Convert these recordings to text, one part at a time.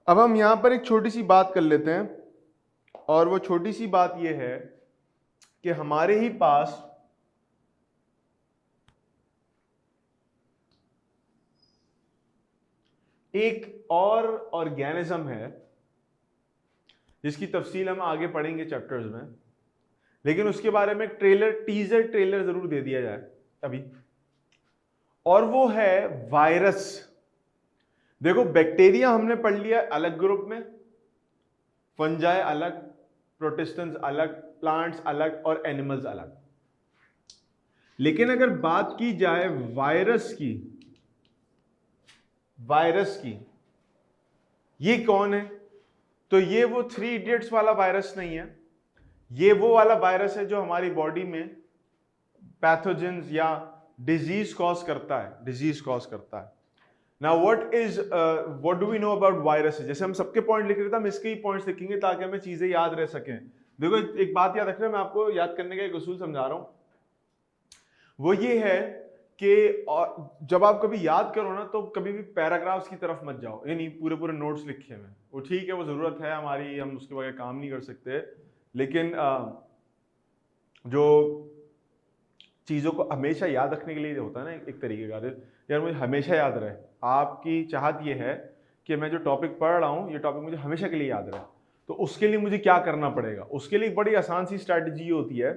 अब हम यहां पर एक छोटी सी बात कर लेते हैं और वो छोटी सी बात ये है कि हमारे ही पास एक और ऑर्गेनिज्म है जिसकी तफसील हम आगे पढ़ेंगे चैप्टर्स में, लेकिन उसके बारे में टीजर ट्रेलर जरूर दे दिया जाए अभी, और वो है वायरस। देखो, बैक्टीरिया हमने पढ़ लिया अलग ग्रुप में, फंजाई अलग, प्रोटिस्टेंस अलग, प्लांट्स अलग और एनिमल्स अलग। लेकिन अगर बात की जाए वायरस की, ये कौन है? तो ये वो 3 इडियट्स वाला वायरस नहीं है, ये वो वाला वायरस है जो हमारी बॉडी में पैथोजेंस या डिजीज कॉज करता है। Now what do we know about virus? जैसे हम सबके पॉइंट लिख रहे थे, हम इसके ही पॉइंट्स लिखेंगे ताकि हमें चीजें याद रह सकें। देखो, एक बात याद रखना, मैं आपको याद करने का एक उसूल समझा रहा हूं, वो ये है कि जब आप कभी याद करो ना, तो कभी भी पैराग्राफ्स की तरफ मत जाओ, यानी पूरे पूरे नोट्स लिखे हुए। वो ठीक है, वो जरूरत है हमारी, हम उसके बगैर काम नहीं कर सकते, लेकिन जो चीज़ों को हमेशा याद रखने के लिए होता है ना एक तरीके का, यार मुझे हमेशा याद रहे, आपकी चाहत ये है कि मैं जो टॉपिक पढ़ रहा हूँ ये टॉपिक मुझे हमेशा के लिए याद रहे, तो उसके लिए मुझे क्या करना पड़ेगा? उसके लिए एक बड़ी आसान सी स्ट्रैटेजी होती है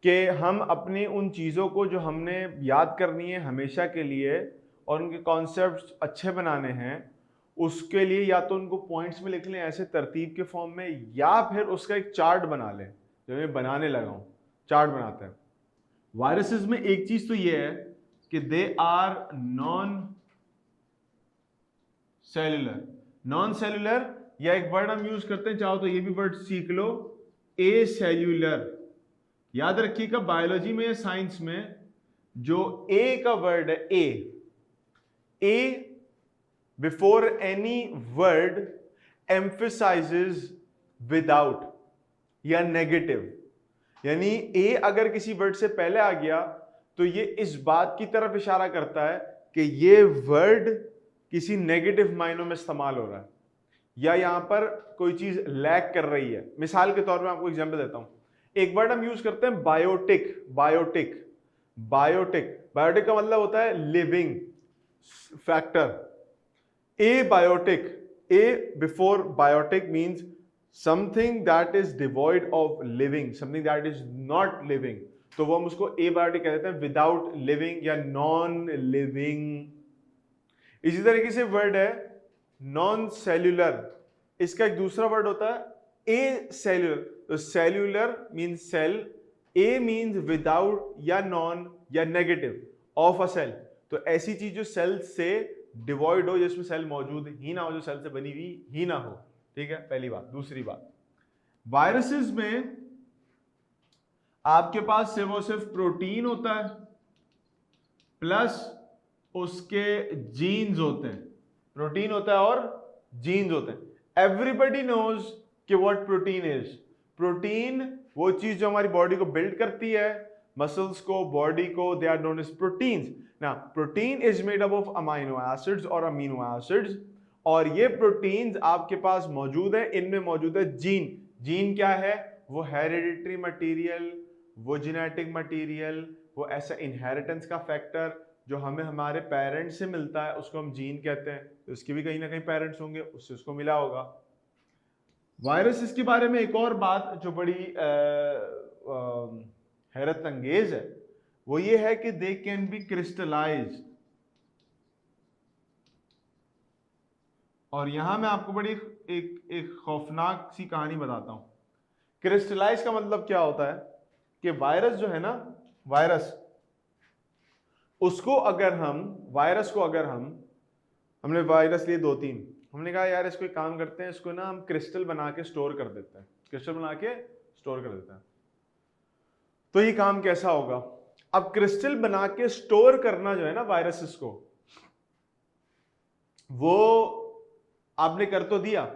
कि हम अपनी उन चीज़ों को जो हमने याद करनी है हमेशा के लिए और उनके कॉन्सेप्ट्स अच्छे बनाने हैं, उसके लिए या तो उनको पॉइंट्स में लिख लें ऐसे तरतीब के फॉर्म में, या फिर उसका एक चार्ट बना लें, जो मैं बनाने लगा हूँ, चार्ट बनाते हैं। वायरसेस में एक चीज तो ये है कि दे आर नॉन सेल्यूलर, या एक वर्ड हम यूज करते हैं, चाहो तो ये भी वर्ड सीख लो, ए सेल्यूलर। याद रखिएगा, बायोलॉजी में या साइंस में जो ए का वर्ड है, a before any word emphasizes without या नेगेटिव, यानी ए अगर किसी वर्ड से पहले आ गया तो ये इस बात की तरफ इशारा करता है कि ये वर्ड किसी नेगेटिव मायनों में इस्तेमाल हो रहा है या यहां पर कोई चीज लैक कर रही है। मिसाल के तौर पे आपको एग्जांपल देता हूं, एक वर्ड हम यूज करते हैं बायोटिक का मतलब होता है living factor. Abiotic, a before biotic means something that is devoid of living, something that is not living, तो वो हम उसको abiotic कहते हैं, without living या non living। इसी तरीके से वर्ड है नॉन सेल्यूलर, इसका एक दूसरा वर्ड होता है ए सेल्यूलर। तो सेल्यूलर मीन्स सेल, ए मीन्स विदाउट या नॉन या नेगेटिव ऑफ अ सेल, तो ऐसी चीज जो सेल से डिवॉइड हो, जिसमें सेल मौजूद ही ना हो, जो सेल से बनी हुई ही ना हो। ठीक है, पहली बात। दूसरी बात, वायरसेस में आपके पास सिर्फ प्रोटीन होता है प्लस उसके जीन्स होते हैं, प्रोटीन होता है और जीन्स होते हैं। एवरीबडी नोज कि व्हाट प्रोटीन इज। प्रोटीन वो चीज जो हमारी बॉडी को बिल्ड करती है, मसल्स को, बॉडी को, they are known as proteins. ना, protein is made up of amino acids और अमीनो एसिड्स, और ये प्रोटीन्स आपके पास मौजूद है, इनमें मौजूद है जीन। जीन क्या है? वो हेरिडिटरी मटेरियल, वो जेनेटिक मटेरियल, वो ऐसा इनहेरिटेंस का फैक्टर जो हमें हमारे पेरेंट्स से मिलता है, उसको हम जीन कहते हैं। तो इसके भी कहीं ना कहीं पेरेंट्स होंगे, उससे उसको मिला होगा। वायरसेस के बारे में एक और बात जो बड़ी हैरत अंगेज है, वो ये है कि दे कैन बी क्रिस्टलाइज्ड। और यहां मैं आपको बड़ी एक खौफनाक सी कहानी बताता हूं। क्रिस्टलाइज का मतलब क्या होता है कि वायरस जो है ना, वायरस को अगर हमने वायरस लिए 2-3, हमने कहा यार इसको एक काम करते हैं, इसको ना हम क्रिस्टल बना के स्टोर कर देते हैं, तो ये काम कैसा होगा? अब क्रिस्टल बना के स्टोर करना जो है ना वायरसेस को, वो आपने कर तो दिया,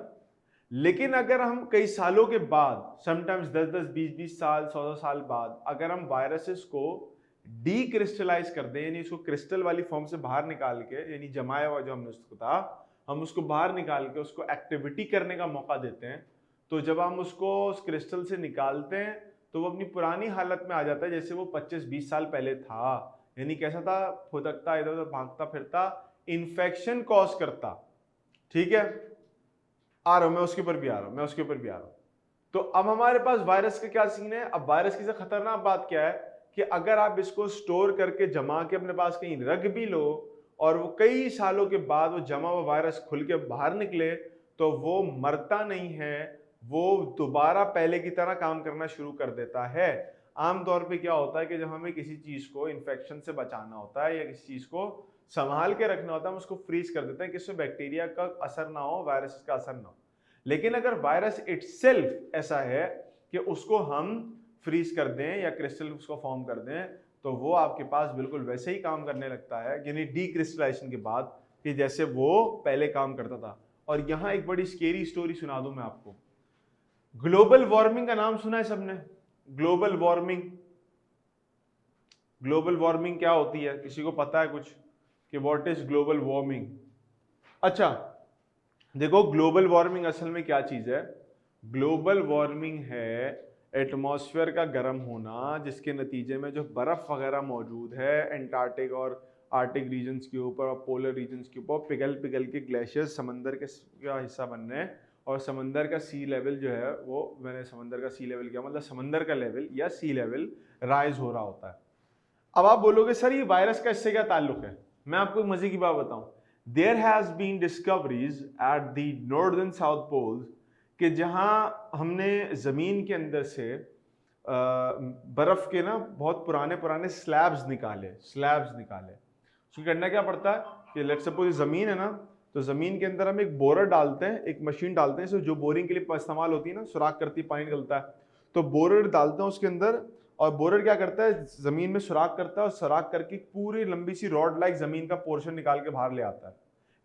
लेकिन अगर हम कई सालों के बाद, समटाइम्स 10-10, 20-20 साल, 100 साल बाद, अगर हम वायरसेस को डीक्रिस्टलाइज कर दें, यानी इसको क्रिस्टल वाली फॉर्म से बाहर निकाल के, यानी जमाया हुआ जो हमने उसको था, हम उसको बाहर निकाल के उसको एक्टिविटी करने का मौका देते हैं, तो जब हम उसको उस क्रिस्टल से निकालते हैं तो वो अपनी पुरानी हालत में आ जाता है, जैसे वो 25-20 साल पहले था। यानी कैसा था, फुदकता, इधर उधर भागता फिरता, इन्फेक्शन कॉज करता। ठीक है, आ रहा हूं मैं उसके ऊपर भी आ रहा हूं। तो अब हमारे पास वायरस का क्या सीन है। अब वायरस की सबसे खतरनाक बात क्या है कि अगर आप इसको स्टोर करके जमा के अपने पास कहीं रख भी लो और वो कई सालों के बाद वो जमा हुआ वायरस खुल के बाहर निकले, तो वो मरता नहीं है, वो दोबारा पहले की तरह काम करना शुरू कर देता है। आमतौर पे क्या होता है कि जब हमें किसी चीज को इन्फेक्शन से बचाना होता है या किसी चीज को संभाल के रखना होता है, हम उसको फ्रीज कर देते हैं कि इससे बैक्टीरिया का असर ना हो, वायरस का असर ना हो। लेकिन अगर वायरस इटसेल्फ ऐसा है कि उसको हम फ्रीज कर दें या क्रिस्टल उसको फॉर्म कर दें, तो वो आपके पास बिल्कुल वैसे ही काम करने लगता है, यानी डीक्रिस्टलाइजेशन के बाद, कि जैसे वो पहले काम करता था। और यहां एक बड़ी स्केरी स्टोरी सुना दूं मैं आपको। ग्लोबल वार्मिंग का नाम सुना है सबने? ग्लोबल वार्मिंग, ग्लोबल वार्मिंग क्या होती है? किसी को पता है कुछ कि व्हाट इज ग्लोबल वार्मिंग? अच्छा देखो, ग्लोबल वार्मिंग असल में क्या चीज है। ग्लोबल वार्मिंग है एटमॉस्फेयर का गर्म होना, जिसके नतीजे में जो बर्फ वगैरह मौजूद है एंटार्क्टिक और आर्टिक रीजन्स के ऊपर और पोलर रीजन्स के ऊपर, पिघल पिघल के ग्लेशियर्स समंदर का हिस्सा बन रहे हैं, और समंदर का सी लेवल जो है वो, मैंने समंदर का सी लेवल किया मतलब समंदर का लेवल या सी लेवल राइज हो रहा होता है। अब आप बोलोगे सर ये वायरस का इससे क्या ताल्लुक है? मैं आपको एक मजे की बात बताऊं। There has been discoveries at the north and south poles कि जहां हमने जमीन के अंदर से बर्फ के ना बहुत पुराने पुराने स्लैब्स निकाले। उसको करना क्या पड़ता है कि लेट्स सपोज जमीन है ना, तो जमीन के अंदर हम एक बोरर डालते हैं, एक मशीन डालते हैं जो बोरिंग के लिए इस्तेमाल होती है ना, सुराख करती है, पानी निकलता है, तो बोरर डालते हैं उसके अंदर, और बोरर क्या करता है, जमीन में सुराख करता है और सुराख करके पूरी लंबी सी रॉड लाइक जमीन का पोर्शन निकाल के बाहर ले आता है।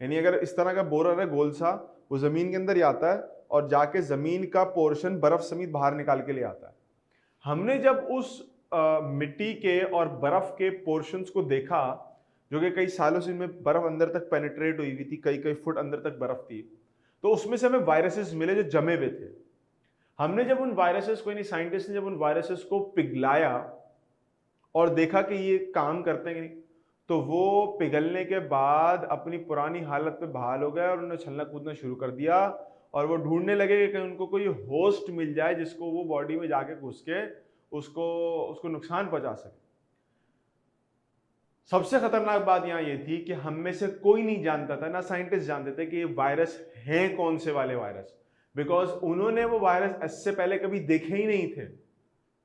यानी अगर इस तरह का बोरर है गोल सा, वो जमीन के अंदर ही आता है और जाके जमीन का पोर्शन बर्फ समेत बाहर निकाल के ले आता है। हमने जब उस मिट्टी के और बर्फ के पोर्शंस को देखा, जो कि कई सालों से इनमें बर्फ अंदर तक पेनिट्रेट हुई हुई थी, कई कई फुट अंदर तक बर्फ थी, तो उसमें से हमें वायरसेस मिले जो जमे हुए थे। हमने जब उन वायरसेस को, यानी साइंटिस्ट ने जब उन वायरसेस को पिघलाया और देखा कि ये काम करते हैं, तो वो पिघलने के बाद अपनी पुरानी हालत पे बहाल हो गए और उन्होंने छलना कूदना शुरू कर दिया, और वो ढूंढने लगे कि उनको कोई होस्ट मिल जाए जिसको वो बॉडी में जाके घुस के उसको नुकसान पहुंचा सके। सबसे खतरनाक बात यहां ये थी कि हम में से कोई नहीं जानता था, ना साइंटिस्ट जानते थे कि ये वायरस हैं कौन से वाले वायरस, बिकॉज उन्होंने वो वायरस इससे पहले कभी देखे ही नहीं थे।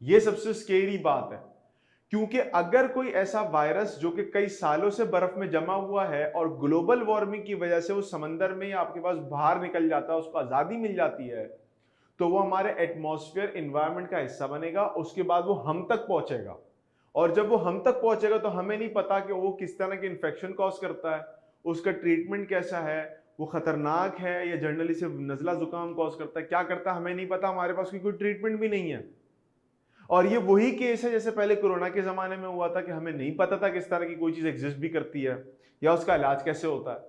ये सबसे स्केरी बात है, क्योंकि अगर कोई ऐसा वायरस जो कि कई सालों से बर्फ में जमा हुआ है और ग्लोबल वार्मिंग की वजह से वो समंदर में या आपके पास बाहर निकल जाता है, उसको आजादी मिल जाती है, तो वो हमारे एटमॉस्फेयर एनवायरनमेंट का हिस्सा बनेगा, उसके बाद वो हम तक पहुंचेगा, और जब वो हम तक पहुंचेगा तो हमें नहीं पता कि वो किस तरह के इन्फेक्शन कॉज करता है, उसका ट्रीटमेंट कैसा है, वो खतरनाक है या जनरली सिर्फ नजला जुकाम कॉज करता है, क्या करता है हमें नहीं पता, हमारे पास कोई ट्रीटमेंट भी नहीं है। और ये वही केस है जैसे पहले कोरोना के जमाने में हुआ था कि हमें नहीं पता था कि इस तरह की कोई चीज एग्जिस्ट भी करती है या उसका इलाज कैसे होता है।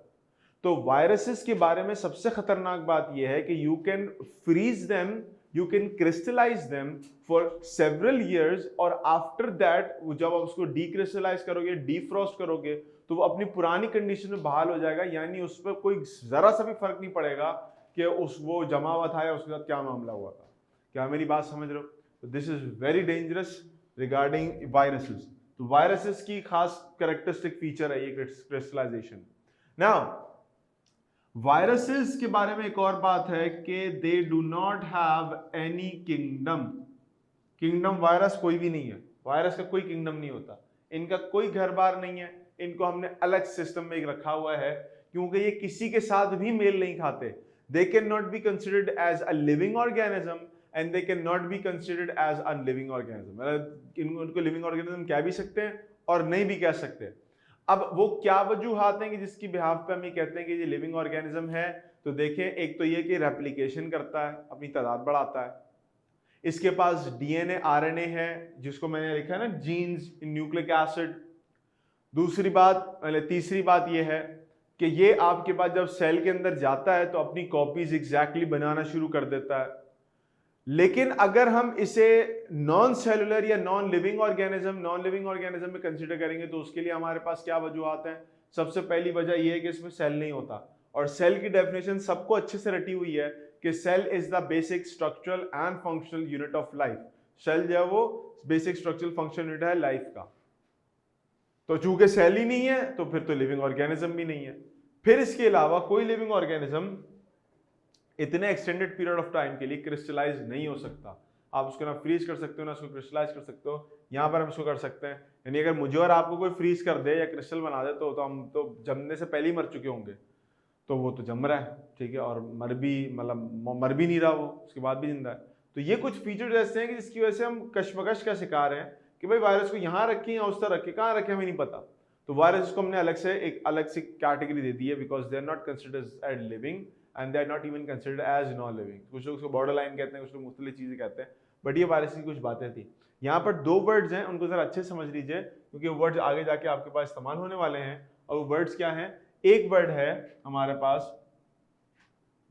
तो वायरसेस के बारे में सबसे खतरनाक बात यह है कि you can freeze them, you can crystallize them for several years, और आफ्टर दैट जब आप उसको डीक्रिस्टलाइज करोगे, डीफ्रॉस्ट करोगे, तो वो अपनी पुरानी कंडीशन में बहाल हो जाएगा, यानी उस पर कोई जरा सा भी फर्क नहीं पड़ेगा कि वो जमा हुआ था या उसके साथ क्या मामला हुआ था। क्या मेरी बात समझ रहे हो? तो this is very dangerous regarding viruses. तो वायरसेस की खास कैरेक्टरिस्टिक फीचर है ये क्रिस्टलाइजेशन। नाउ वायरसेस के बारे में एक और बात है कि they do not have any kingdom. Kingdom virus कोई भी नहीं है, वायरस का कोई किंगडम नहीं होता, इनका कोई घर बार नहीं है, इनको हमने अलग सिस्टम में रखा हुआ है क्योंकि ये किसी के साथ भी मेल नहीं खाते। They can not be considered as a living organism and they can not be considered as unliving organism. मतलब इनको लिविंग ऑर्गेनिज्म कह भी सकते हैं और नहीं भी कह सकते। अब वो क्या वजूहात हैं कि जिसकी बिहाफ पे हम ये कहते हैं कि ये लिविंग ऑर्गेनिज्म है? तो देखें, एक तो ये कि रेप्लिकेशन करता है, अपनी तादाद बढ़ाता है, इसके पास डीएनए आरएनए है जिसको मैंने लिखा है ना जीन्स, न्यूक्लिक एसिड। दूसरी बात, तीसरी बात ये है कि ये आपके पास जब सेल के अंदर जाता है तो अपनी कॉपीज एग्जैक्टली बनाना शुरू कर देता है। लेकिन अगर हम इसे नॉन सेलुलर या नॉन लिविंग ऑर्गेनिज्म में कंसीडर करेंगे तो उसके लिए हमारे पास क्या वजूहत हैं। सबसे पहली वजह यह है कि इसमें सेल नहीं होता, और सेल की डेफिनेशन सबको अच्छे से रटी हुई है कि cell is the basic structural and functional unit of life. Cell जो है वो बेसिक स्ट्रक्चरल फंक्शनल यूनिट है लाइफ का। तो चूंकि सेल ही नहीं है तो फिर तो लिविंग ऑर्गेनिज्म भी नहीं है। फिर इसके अलावा कोई लिविंग ऑर्गेनिज्म इतने एक्सटेंडेड पीरियड ऑफ टाइम के लिए क्रिस्टलाइज नहीं हो सकता। आप उसको ना फ्रीज कर सकते हो ना उसको क्रिस्टलाइज कर सकते हो। यहां पर हम इसको कर सकते हैं, यानी अगर मुझे और आपको कोई फ्रीज कर दे या क्रिस्टल बना दे तो हम तो जमने से पहले ही मर चुके होंगे। तो वो तो जम रहा है, ठीक है, और मर भी नहीं रहा, वो उसके बाद भी जिंदा है। तो ये कुछ फीचर्स ऐसे हैं कि जिसकी वजह से हम कश्मकश का शिकार हैं कि भाई वायरस को यहाँ रखें या उस तरह रखें, कहाँ रखें हमें नहीं पता। तो वायरस को हमने एक अलग से कैटेगरी दे दी है, because they are not considered as living and they are not even considered as non living. कुछ लोग उसको बॉर्डर लाइन कहते हैं, कुछ लोग मुख्तलिफ चीजें कहते हैं, बट ये वायरस की कुछ बातें थी। यहाँ पर दो वर्ड्स हैं, उनको जरा अच्छे समझ लीजिए क्योंकि वर्ड्स आगे जाके आपके पास इस्तेमाल होने वाले हैं। और वो वर्ड्स क्या हैं? एक वर्ड है हमारे पास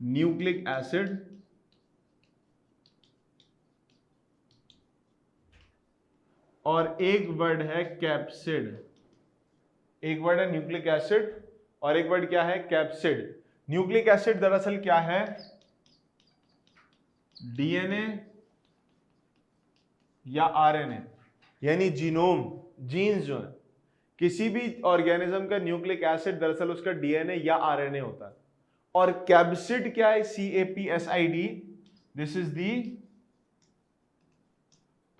न्यूक्लिक एसिड, और एक वर्ड है कैप्सिड। एक वर्ड है न्यूक्लिक एसिड और एक वर्ड क्या है? कैप्सिड। न्यूक्लिक एसिड दरअसल क्या है? डीएनए या आरएनए, यानी जीनोम, जीन्स जो है किसी भी ऑर्गेनिज्म का न्यूक्लिक एसिड दरअसल उसका डीएनए या आरएनए होता है। और कैप्सिड क्या है? CAPSID, this is the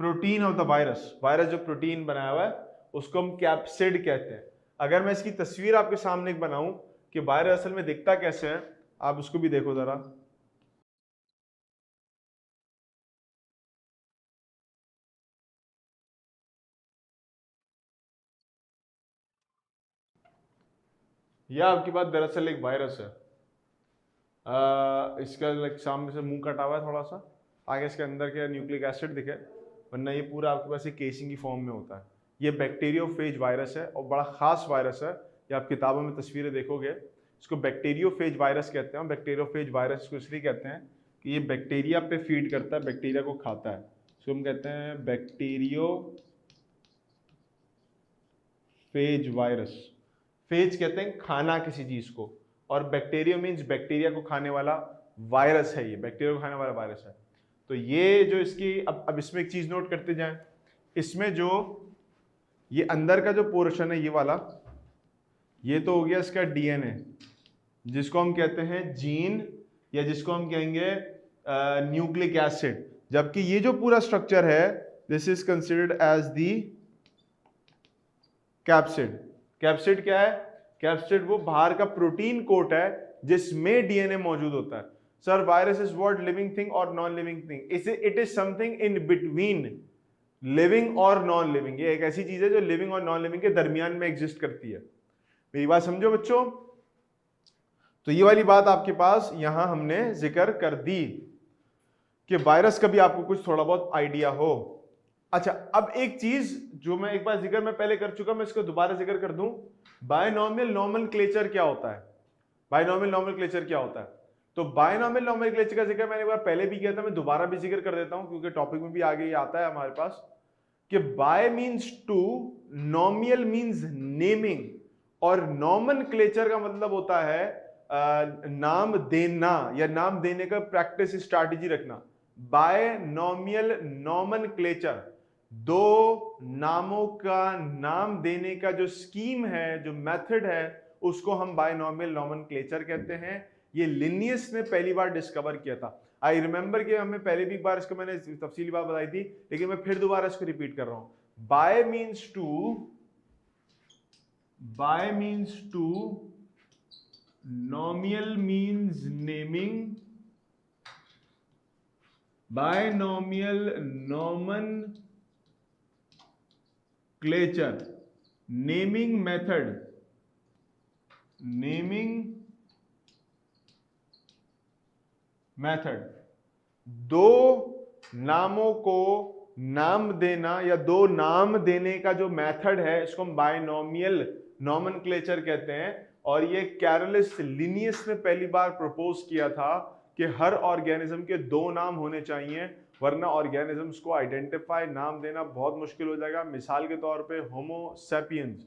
protein of the virus. Virus जो प्रोटीन बनाया हुआ है उसको हम कैप्सिड कहते हैं। अगर मैं इसकी तस्वीर आपके सामने बनाऊं कि वायरस असल में दिखता कैसे है, आप उसको भी देखो जरा। यह आपके पास दरअसल एक वायरस है। इसका सामने से मुंह कटा हुआ है थोड़ा सा, आगे इसके अंदर के न्यूक्लिक एसिड दिखे, वरना ये पूरा आपके पास एक केसिंग की फॉर्म में होता है। ये बैक्टीरियोफेज वायरस है और बड़ा खास वायरस है। ये आप किताबों में तस्वीरें देखोगे, इसको बैक्टीरियोफेज वायरस कहते हैं। बैक्टीरियोफेज वायरस को इसलिए कहते हैं कि ये बैक्टीरिया पे फीड करता है, बैक्टीरिया को खाता है। इसको हम कहते हैं बैक्टीरियोफेज वायरस। फेज कहते हैं खाना किसी चीज को, और बैक्टीरिया मीन्स बैक्टीरिया को खाने वाला वायरस है। ये बैक्टीरिया को खाने वाला वायरस है। तो ये जो इसकी अब इसमें एक चीज नोट करते जाएं, इसमें जो ये अंदर का जो पोर्शन है ये वाला, ये तो हो गया इसका डीएनए, जिसको हम कहते हैं जीन, या जिसको हम कहेंगे न्यूक्लिक एसिड। जबकि ये जो पूरा स्ट्रक्चर है this is considered as the capsid. Capsid क्या है? कैप्सिड वो बाहर का प्रोटीन कोट है जिसमें डीएनए मौजूद होता है। Sir virus is what? Living thing और non living thing? It is something in between living और नॉन लिविंग। ये एक ऐसी चीज है जो लिविंग और नॉन लिविंग के दरमियान में एग्जिस्ट करती है। मेरी बात समझो बच्चों। तो ये वाली बात आपके पास यहां हमने जिक्र कर दी कि वायरस का भी आपको कुछ थोड़ा बहुत आइडिया हो। अच्छा, अब एक चीज जो मैं एक बार जिक्र मैं पहले कर चुका, मैं इसको दोबारा जिक्र कर दूं। बायनॉमियल नोमेनक्लेचर क्या होता है? बायनॉमियल नोमेनक्लेचर क्या होता है? तो बायनॉमियल नोमेनक्लेचर का जिक्र मैंने एक बार पहले भी किया था, मैं दोबारा भी जिक्र कर देता हूं क्योंकि टॉपिक में भी आगे ये आता है हमारे पास कि bi means two, nomial means naming, और नोमेनक्लेचर का मतलब होता है नाम देना या नाम देने का प्रैक्टिस, स्ट्रैटेजी रखना। बायनॉमियल नोमेनक्लेचर, दो नामों का नाम देने का जो स्कीम है, जो मेथड है, उसको हम बायनॉमियल नोमेनक्लेचर कहते हैं। ये लिनियस ने पहली बार डिस्कवर किया था। आई रिमेंबर कि हमें पहले भी एक बार इसको मैंने तफसीली बात बताई थी, लेकिन मैं फिर दोबारा इसको रिपीट कर रहा हूं। Bi means two, nomial means naming, binomial nomenclature, naming method, दो नामों को नाम देना या दो नाम देने का जो मेथड है इसको हम बायनॉमियल नोमेनक्लेचर कहते हैं। और ये कैरोलिस लिनियस ने पहली बार प्रपोज किया था कि हर ऑर्गेनिज्म के 2 नाम होने चाहिए, वरना ऑर्गेनिजम्स को आइडेंटिफाई नाम देना बहुत मुश्किल हो जाएगा। मिसाल के तौर पे होमो सेपियंस,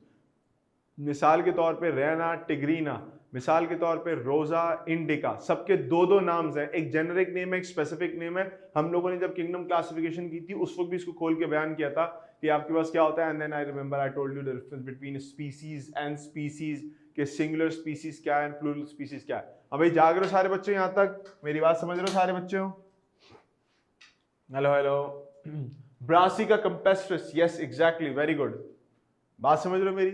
मिसाल के तौर पे रेना टिग्रीना, मिसाल के तौर पे रोजा इंडिका, सबके 2-2 नाम्स हैं, एक जेनेरिक नेम है, एक स्पेसिफिक नेम है। हम लोगों ने जब किंगडम क्लासिफिकेशन की थी उस वक्त भी इसको खोल के बयान किया था कि आपके पास क्या होता है। And then I remember I told you the difference between species and species, के सिंगुलर स्पीसीज क्या है, प्लूरल स्पीसीज क्या है। अब भाई जाग रहे हो सारे बच्चे, यहां तक मेरी बात समझ रहे हो सारे बच्चे हो? Hello hello. Brassica campestris, yes exactly, very good. बात समझ रहे हो मेरी?